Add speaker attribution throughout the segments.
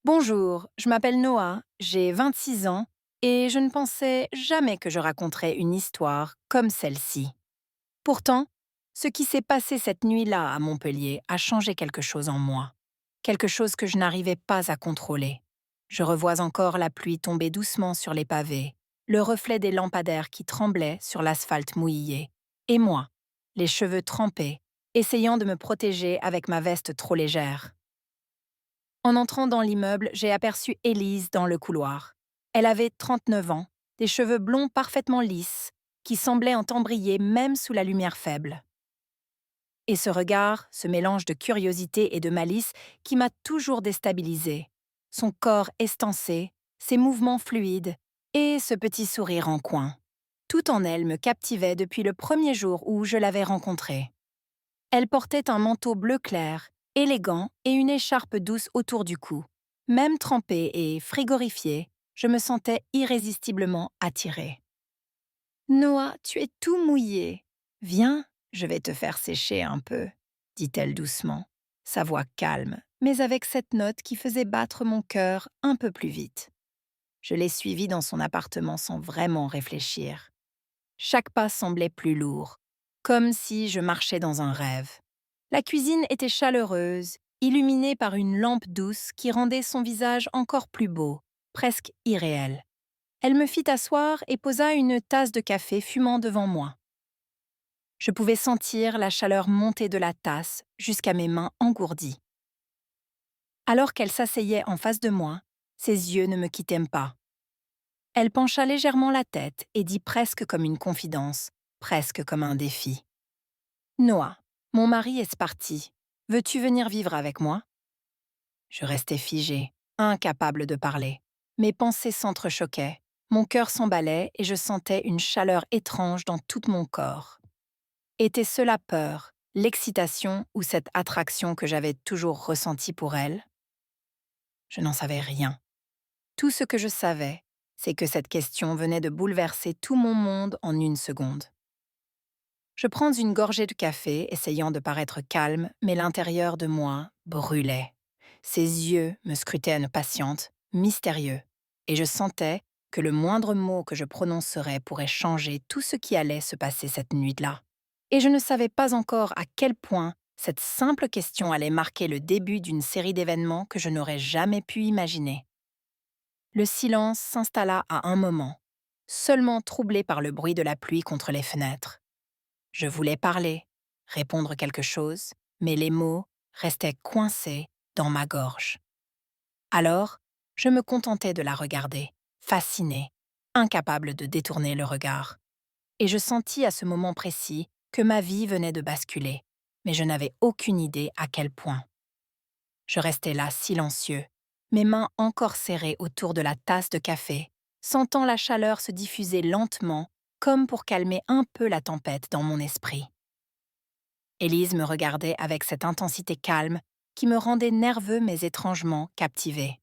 Speaker 1: Bonjour, je m'appelle Noah, j'ai 26 ans et je ne pensais jamais que je raconterais une histoire comme celle-ci. Pourtant, ce qui s'est passé cette nuit-là à Montpellier a changé quelque chose en moi, quelque chose que je n'arrivais pas à contrôler. Je revois encore la pluie tomber doucement sur les pavés, le reflet des lampadaires qui tremblaient sur l'asphalte mouillé, et moi, les cheveux trempés, essayant de me protéger avec ma veste trop légère. En entrant dans l'immeuble, j'ai aperçu Élise dans le couloir. Elle avait 39 ans, des cheveux blonds parfaitement lisses, qui semblaient en briller même sous la lumière faible. Et ce regard, ce mélange de curiosité et de malice qui m'a toujours déstabilisée. Son corps estancé, ses mouvements fluides et ce petit sourire en coin. Tout en elle me captivait depuis le premier jour où je l'avais rencontrée. Elle portait un manteau bleu clair, élégant et une écharpe douce autour du cou. Même trempée et frigorifiée, je me sentais irrésistiblement attirée. Noah, tu es tout mouillé. Viens, je vais te faire sécher un peu, dit-elle doucement, sa voix calme, mais avec cette note qui faisait battre mon cœur un peu plus vite. Je l'ai suivie dans son appartement sans vraiment réfléchir. Chaque pas semblait plus lourd, comme si je marchais dans un rêve. La cuisine était chaleureuse, illuminée par une lampe douce qui rendait son visage encore plus beau, presque irréel. Elle me fit asseoir et posa une tasse de café fumant devant moi. Je pouvais sentir la chaleur monter de la tasse jusqu'à mes mains engourdies. Alors qu'elle s'asseyait en face de moi, ses yeux ne me quittaient pas. Elle pencha légèrement la tête et dit presque comme une confidence, presque comme un défi. Noah, mon mari est parti. Veux-tu venir vivre avec moi? Je restais figée, incapable de parler. Mes pensées s'entrechoquaient, mon cœur s'emballait et je sentais une chaleur étrange dans tout mon corps. Était-ce la peur, l'excitation ou cette attraction que j'avais toujours ressentie pour elle? Je n'en savais rien. Tout ce que je savais, c'est que cette question venait de bouleverser tout mon monde en une seconde. Je prends une gorgée de café, essayant de paraître calme, mais l'intérieur de moi brûlait. Ses yeux me scrutaient impatiente, mystérieux, et je sentais que le moindre mot que je prononcerais pourrait changer tout ce qui allait se passer cette nuit-là. Et je ne savais pas encore à quel point cette simple question allait marquer le début d'une série d'événements que je n'aurais jamais pu imaginer. Le silence s'installa à un moment, seulement troublé par le bruit de la pluie contre les fenêtres. Je voulais parler, répondre quelque chose, mais les mots restaient coincés dans ma gorge. Alors, je me contentais de la regarder, fascinée, incapable de détourner le regard. Et je sentis à ce moment précis que ma vie venait de basculer, mais je n'avais aucune idée à quel point. Je restais là silencieux, mes mains encore serrées autour de la tasse de café, sentant la chaleur se diffuser lentement, comme pour calmer un peu la tempête dans mon esprit. Élise me regardait avec cette intensité calme qui me rendait nerveux mais étrangement captivé.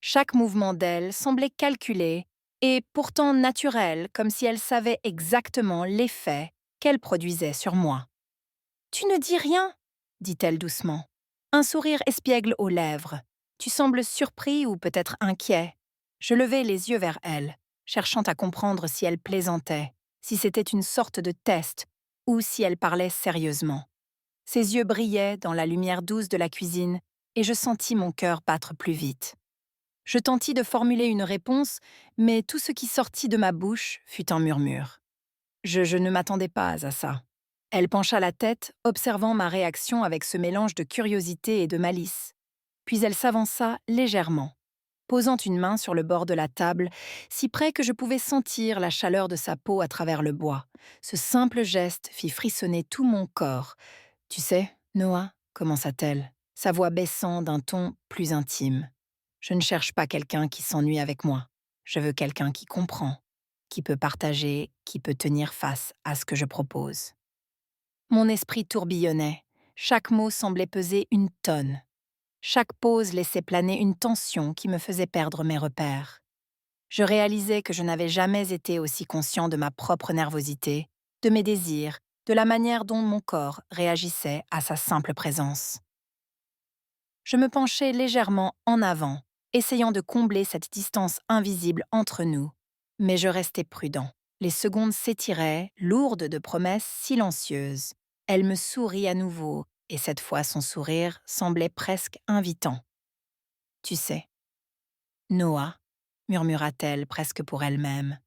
Speaker 1: Chaque mouvement d'elle semblait calculé et pourtant naturel, comme si elle savait exactement l'effet qu'elle produisait sur moi. « Tu ne dis rien ?» dit-elle doucement. Un sourire espiègle aux lèvres. « Tu sembles surpris ou peut-être inquiet. » Je levai les yeux vers elle, cherchant à comprendre si elle plaisantait, si c'était une sorte de test ou si elle parlait sérieusement. Ses yeux brillaient dans la lumière douce de la cuisine et je sentis mon cœur battre plus vite. Je tentai de formuler une réponse, mais tout ce qui sortit de ma bouche fut un murmure. Je ne m'attendais pas à ça. Elle pencha la tête, observant ma réaction avec ce mélange de curiosité et de malice. Puis elle s'avança légèrement, posant une main sur le bord de la table, si près que je pouvais sentir la chaleur de sa peau à travers le bois. Ce simple geste fit frissonner tout mon corps. « Tu sais, Noah, commença-t-elle, sa voix baissant d'un ton plus intime. Je ne cherche pas quelqu'un qui s'ennuie avec moi. Je veux quelqu'un qui comprend, qui peut partager, qui peut tenir face à ce que je propose. » Mon esprit tourbillonnait. Chaque mot semblait peser une tonne. Chaque pause laissait planer une tension qui me faisait perdre mes repères. Je réalisais que je n'avais jamais été aussi conscient de ma propre nervosité, de mes désirs, de la manière dont mon corps réagissait à sa simple présence. Je me penchai légèrement en avant, essayant de combler cette distance invisible entre nous. Mais je restais prudent. Les secondes s'étiraient, lourdes de promesses silencieuses. Elle me sourit à nouveau, et cette fois son sourire semblait presque invitant. Tu sais, Noah, murmura-t-elle presque pour elle-même.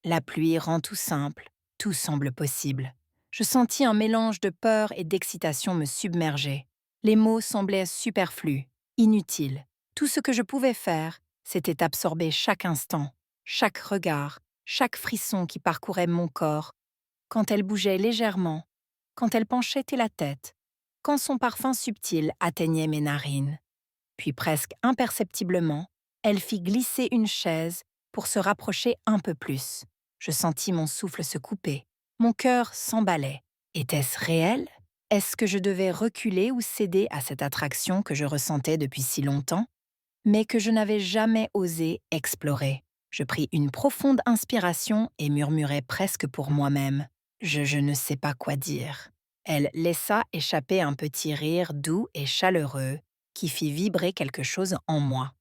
Speaker 1: La pluie rend tout simple, tout semble possible. Je sentis un mélange de peur et d'excitation me submerger. Les mots semblaient superflus, inutiles. Tout ce que je pouvais faire, c'était absorber chaque instant, chaque regard, chaque frisson qui parcourait mon corps, quand elle bougeait légèrement, quand elle penchait la tête, quand son parfum subtil atteignait mes narines. Puis presque imperceptiblement, elle fit glisser une chaise pour se rapprocher un peu plus. Je sentis mon souffle se couper. Mon cœur s'emballait. Était-ce réel? Est-ce que je devais reculer ou céder à cette attraction que je ressentais depuis si longtemps, mais que je n'avais jamais osé explorer? Je pris une profonde inspiration et murmurai presque pour moi-même. Je ne sais pas quoi dire. Elle laissa échapper un petit rire doux et chaleureux qui fit vibrer quelque chose en moi.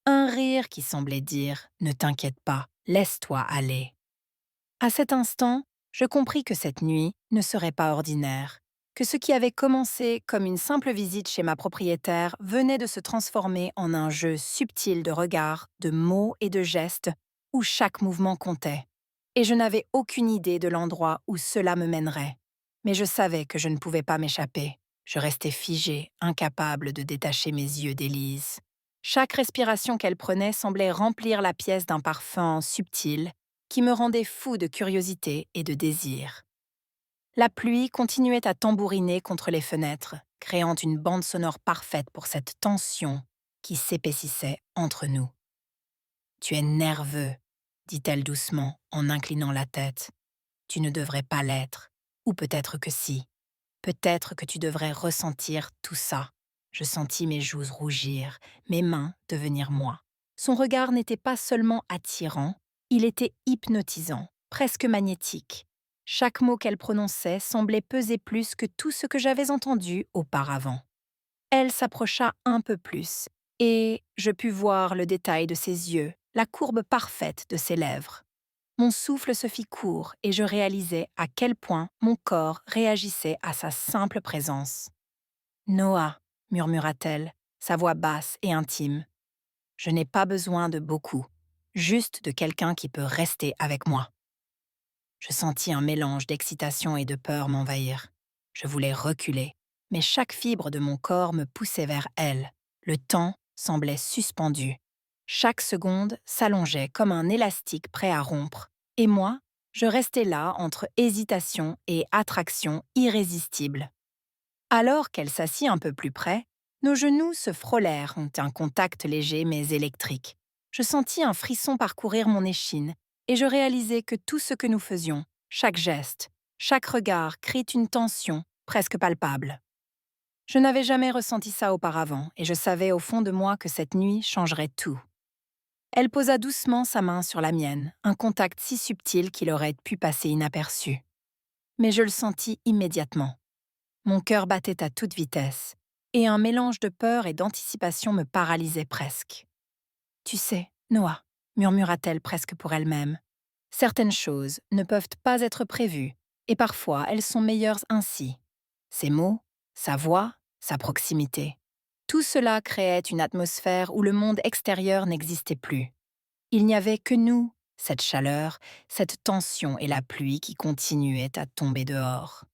Speaker 1: Un rire qui semblait dire « Ne t'inquiète pas, laisse-toi aller ». À cet instant, je compris que cette nuit ne serait pas ordinaire, que ce qui avait commencé comme une simple visite chez ma propriétaire venait de se transformer en un jeu subtil de regards, de mots et de gestes où chaque mouvement comptait. Et je n'avais aucune idée de l'endroit où cela me mènerait. Mais je savais que je ne pouvais pas m'échapper. Je restais figée, incapable de détacher mes yeux d'Élise. Chaque respiration qu'elle prenait semblait remplir la pièce d'un parfum subtil qui me rendait fou de curiosité et de désir. La pluie continuait à tambouriner contre les fenêtres, créant une bande sonore parfaite pour cette tension qui s'épaississait entre nous. « Tu es nerveux », dit-elle doucement en inclinant la tête. « Tu ne devrais pas l'être. Ou peut-être que si. Peut-être que tu devrais ressentir tout ça. » Je sentis mes joues rougir, mes mains devenir moites. Son regard n'était pas seulement attirant, il était hypnotisant, presque magnétique. Chaque mot qu'elle prononçait semblait peser plus que tout ce que j'avais entendu auparavant. Elle s'approcha un peu plus, et je pus voir le détail de ses yeux, la courbe parfaite de ses lèvres. Mon souffle se fit court et je réalisai à quel point mon corps réagissait à sa simple présence. « Noah », murmura-t-elle, sa voix basse et intime. « Je n'ai pas besoin de beaucoup, juste de quelqu'un qui peut rester avec moi. » Je sentis un mélange d'excitation et de peur m'envahir. Je voulais reculer, mais chaque fibre de mon corps me poussait vers elle. Le temps semblait suspendu. Chaque seconde s'allongeait comme un élastique prêt à rompre. Et moi, je restais là entre hésitation et attraction irrésistible. Alors qu'elle s'assit un peu plus près, nos genoux se frôlèrent en un contact léger mais électrique. Je sentis un frisson parcourir mon échine et je réalisai que tout ce que nous faisions, chaque geste, chaque regard crée une tension presque palpable. Je n'avais jamais ressenti ça auparavant et je savais au fond de moi que cette nuit changerait tout. Elle posa doucement sa main sur la mienne, un contact si subtil qu'il aurait pu passer inaperçu. Mais je le sentis immédiatement. Mon cœur battait à toute vitesse, et un mélange de peur et d'anticipation me paralysait presque. « Tu sais, Noah », murmura-t-elle presque pour elle-même, « certaines choses ne peuvent pas être prévues, et parfois elles sont meilleures ainsi. » Ses mots, sa voix, sa proximité. Tout cela créait une atmosphère où le monde extérieur n'existait plus. Il n'y avait que nous, cette chaleur, cette tension et la pluie qui continuaient à tomber dehors.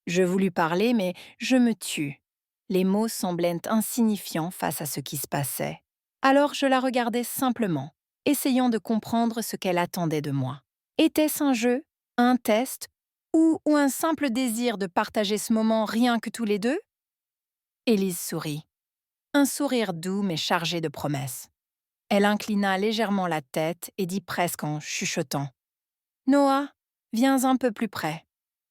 Speaker 1: Je voulus parler, mais je me tus. Les mots semblaient insignifiants face à ce qui se passait. Alors je la regardais simplement, essayant de comprendre ce qu'elle attendait de moi. Était-ce un jeu, un test, ou un simple désir de partager ce moment rien que tous les deux? Élise sourit. Un sourire doux mais chargé de promesses. Elle inclina légèrement la tête et dit presque en chuchotant. « Noah, viens un peu plus près. »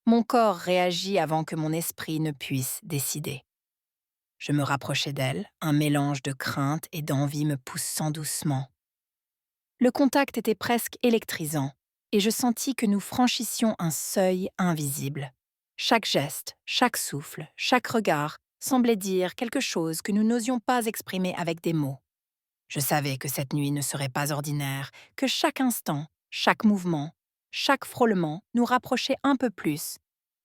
Speaker 1: Mon corps réagit avant que mon esprit ne puisse décider. Je me rapprochai d'elle, un mélange de crainte et d'envie me poussant doucement. Le contact était presque électrisant, et je sentis que nous franchissions un seuil invisible. Chaque geste, chaque souffle, chaque regard semblait dire quelque chose que nous n'osions pas exprimer avec des mots. Je savais que cette nuit ne serait pas ordinaire, que chaque instant, chaque mouvement, chaque frôlement nous rapprochait un peu plus,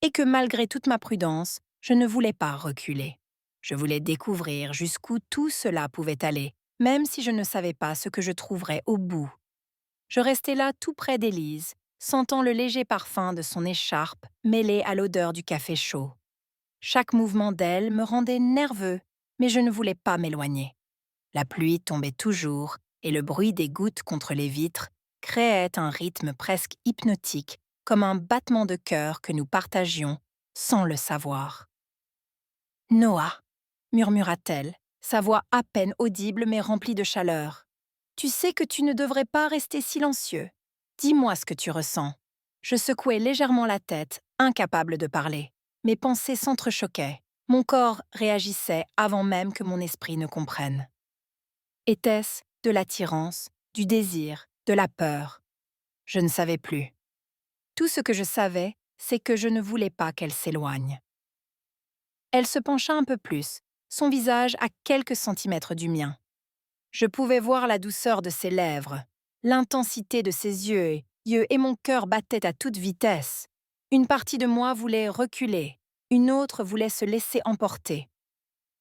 Speaker 1: et que malgré toute ma prudence, je ne voulais pas reculer. Je voulais découvrir jusqu'où tout cela pouvait aller, même si je ne savais pas ce que je trouverais au bout. Je restais là tout près d'Élise, sentant le léger parfum de son écharpe mêlé à l'odeur du café chaud. Chaque mouvement d'elle me rendait nerveux, mais je ne voulais pas m'éloigner. La pluie tombait toujours et le bruit des gouttes contre les vitres créait un rythme presque hypnotique, comme un battement de cœur que nous partagions sans le savoir. Noah, murmura-t-elle, sa voix à peine audible mais remplie de chaleur. Tu sais que tu ne devrais pas rester silencieux. Dis-moi ce que tu ressens. Je secouai légèrement la tête, incapable de parler. Mes pensées s'entrechoquaient. Mon corps réagissait avant même que mon esprit ne comprenne. Était-ce de l'attirance, du désir, de la peur? Je ne savais plus. Tout ce que je savais, c'est que je ne voulais pas qu'elle s'éloigne. Elle se pencha un peu plus, son visage à quelques centimètres du mien. Je pouvais voir la douceur de ses lèvres, l'intensité de ses yeux et mon cœur battait à toute vitesse. Une partie de moi voulait reculer, une autre voulait se laisser emporter.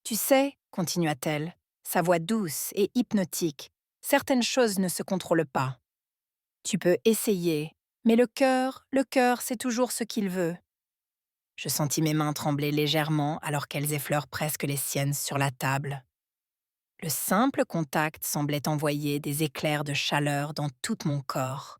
Speaker 1: Tu sais, continua-t-elle, sa voix douce et hypnotique, certaines choses ne se contrôlent pas. Tu peux essayer, mais le cœur, c'est toujours ce qu'il veut. Je sentis mes mains trembler légèrement alors qu'elles effleurent presque les siennes sur la table. Le simple contact semblait envoyer des éclairs de chaleur dans tout mon corps.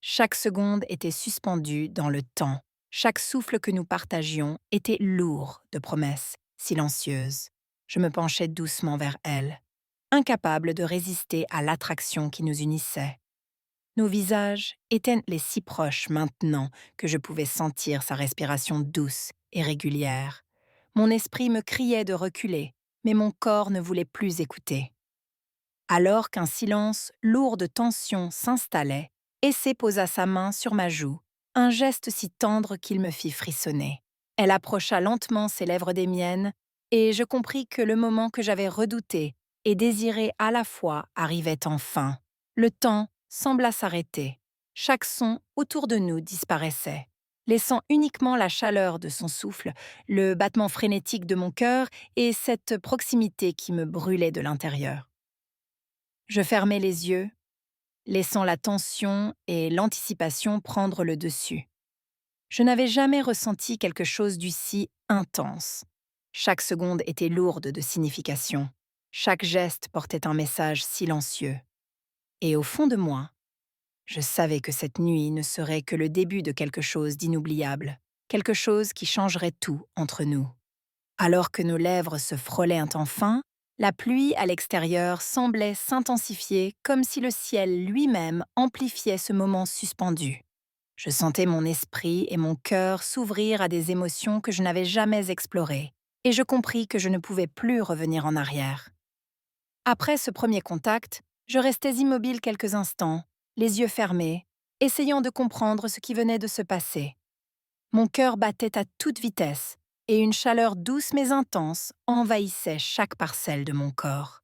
Speaker 1: Chaque seconde était suspendue dans le temps. Chaque souffle que nous partagions était lourd de promesses, silencieuses. Je me penchai doucement vers elle, incapable de résister à l'attraction qui nous unissait. Nos visages étaient-les si proches maintenant que je pouvais sentir sa respiration douce et régulière. Mon esprit me criait de reculer, mais mon corps ne voulait plus écouter. Alors qu'un silence lourd de tension s'installait, Essé posa sa main sur ma joue, un geste si tendre qu'il me fit frissonner. Elle approcha lentement ses lèvres des miennes, et je compris que le moment que j'avais redouté et désiré à la fois arrivait enfin. Le temps sembla s'arrêter. Chaque son autour de nous disparaissait, laissant uniquement la chaleur de son souffle, le battement frénétique de mon cœur et cette proximité qui me brûlait de l'intérieur. Je fermai les yeux, laissant la tension et l'anticipation prendre le dessus. Je n'avais jamais ressenti quelque chose d'aussi intense. Chaque seconde était lourde de signification. Chaque geste portait un message silencieux. Et au fond de moi, je savais que cette nuit ne serait que le début de quelque chose d'inoubliable, quelque chose qui changerait tout entre nous. Alors que nos lèvres se frôlaient enfin, la pluie à l'extérieur semblait s'intensifier comme si le ciel lui-même amplifiait ce moment suspendu. Je sentais mon esprit et mon cœur s'ouvrir à des émotions que je n'avais jamais explorées, et je compris que je ne pouvais plus revenir en arrière. Après ce premier contact, je restais immobile quelques instants, les yeux fermés, essayant de comprendre ce qui venait de se passer. Mon cœur battait à toute vitesse, et une chaleur douce mais intense envahissait chaque parcelle de mon corps.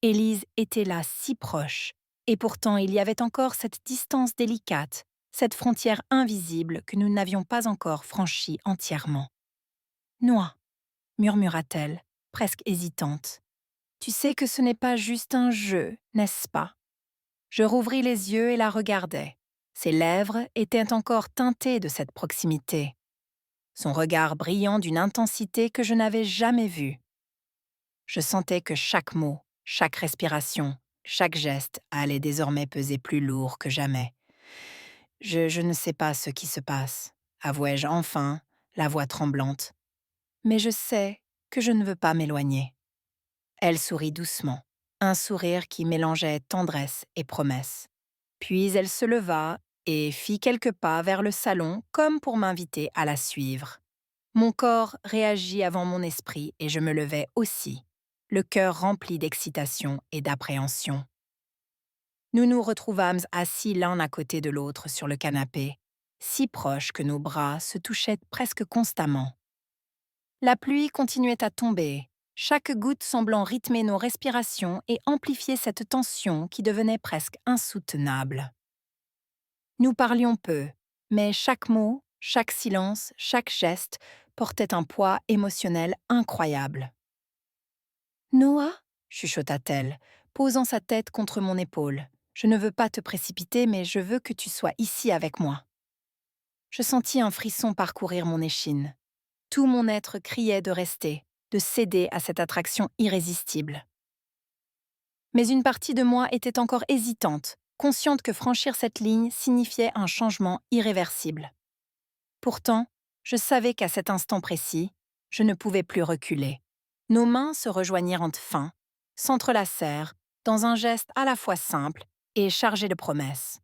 Speaker 1: Élise était là si proche, et pourtant il y avait encore cette distance délicate, cette frontière invisible que nous n'avions pas encore franchie entièrement. « Noah », murmura-t-elle, presque hésitante. « Tu sais que ce n'est pas juste un jeu, n'est-ce pas ?» Je rouvris les yeux et la regardai. Ses lèvres étaient encore teintées de cette proximité. Son regard brillant d'une intensité que je n'avais jamais vue. Je sentais que chaque mot, chaque respiration, chaque geste allait désormais peser plus lourd que jamais. Je ne sais pas ce qui se passe, avouai-je enfin, la voix tremblante. Mais je sais que je ne veux pas m'éloigner. Elle sourit doucement, un sourire qui mélangeait tendresse et promesse. Puis elle se leva et fit quelques pas vers le salon comme pour m'inviter à la suivre. Mon corps réagit avant mon esprit et je me levai aussi, le cœur rempli d'excitation et d'appréhension. Nous nous retrouvâmes assis l'un à côté de l'autre sur le canapé, si proches que nos bras se touchaient presque constamment. La pluie continuait à tomber, chaque goutte semblant rythmer nos respirations et amplifier cette tension qui devenait presque insoutenable. Nous parlions peu, mais chaque mot, chaque silence, chaque geste portait un poids émotionnel incroyable. Noah, chuchota-t-elle, posant sa tête contre mon épaule, je ne veux pas te précipiter, mais je veux que tu sois ici avec moi. Je sentis un frisson parcourir mon échine. Tout mon être criait de rester, de céder à cette attraction irrésistible. Mais une partie de moi était encore hésitante, consciente que franchir cette ligne signifiait un changement irréversible. Pourtant, je savais qu'à cet instant précis, je ne pouvais plus reculer. Nos mains se rejoignirent enfin, s'entrelacèrent, dans un geste à la fois simple et chargé de promesses.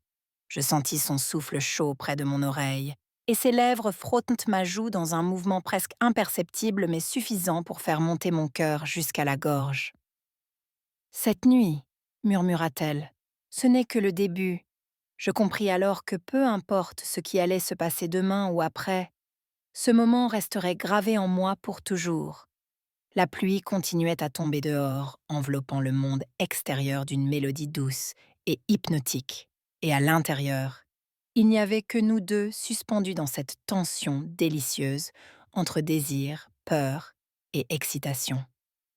Speaker 1: Je sentis son souffle chaud près de mon oreille, et ses lèvres frottent ma joue dans un mouvement presque imperceptible mais suffisant pour faire monter mon cœur jusqu'à la gorge. Cette nuit, murmura-t-elle, ce n'est que le début. Je compris alors que peu importe ce qui allait se passer demain ou après, ce moment resterait gravé en moi pour toujours. La pluie continuait à tomber dehors, enveloppant le monde extérieur d'une mélodie douce et hypnotique. Et à l'intérieur, il n'y avait que nous deux suspendus dans cette tension délicieuse entre désir, peur et excitation.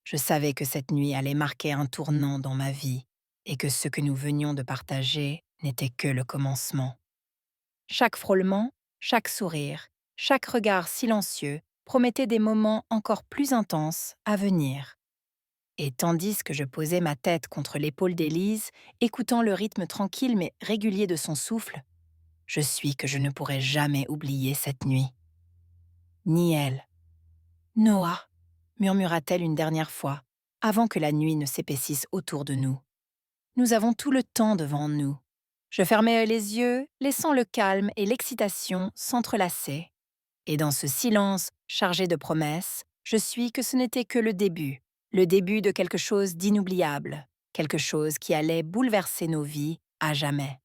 Speaker 1: Je savais que cette nuit allait marquer un tournant dans ma vie et que ce que nous venions de partager n'était que le commencement. Chaque frôlement, chaque sourire, chaque regard silencieux promettait des moments encore plus intenses à venir. Et tandis que je posais ma tête contre l'épaule d'Élise, écoutant le rythme tranquille mais régulier de son souffle, je suis que je ne pourrai jamais oublier cette nuit. Ni elle. Noah, murmura-t-elle une dernière fois, avant que la nuit ne s'épaississe autour de nous. Nous avons tout le temps devant nous. Je fermai les yeux, laissant le calme et l'excitation s'entrelacer. Et dans ce silence chargé de promesses, je suis que ce n'était que le début de quelque chose d'inoubliable, quelque chose qui allait bouleverser nos vies à jamais.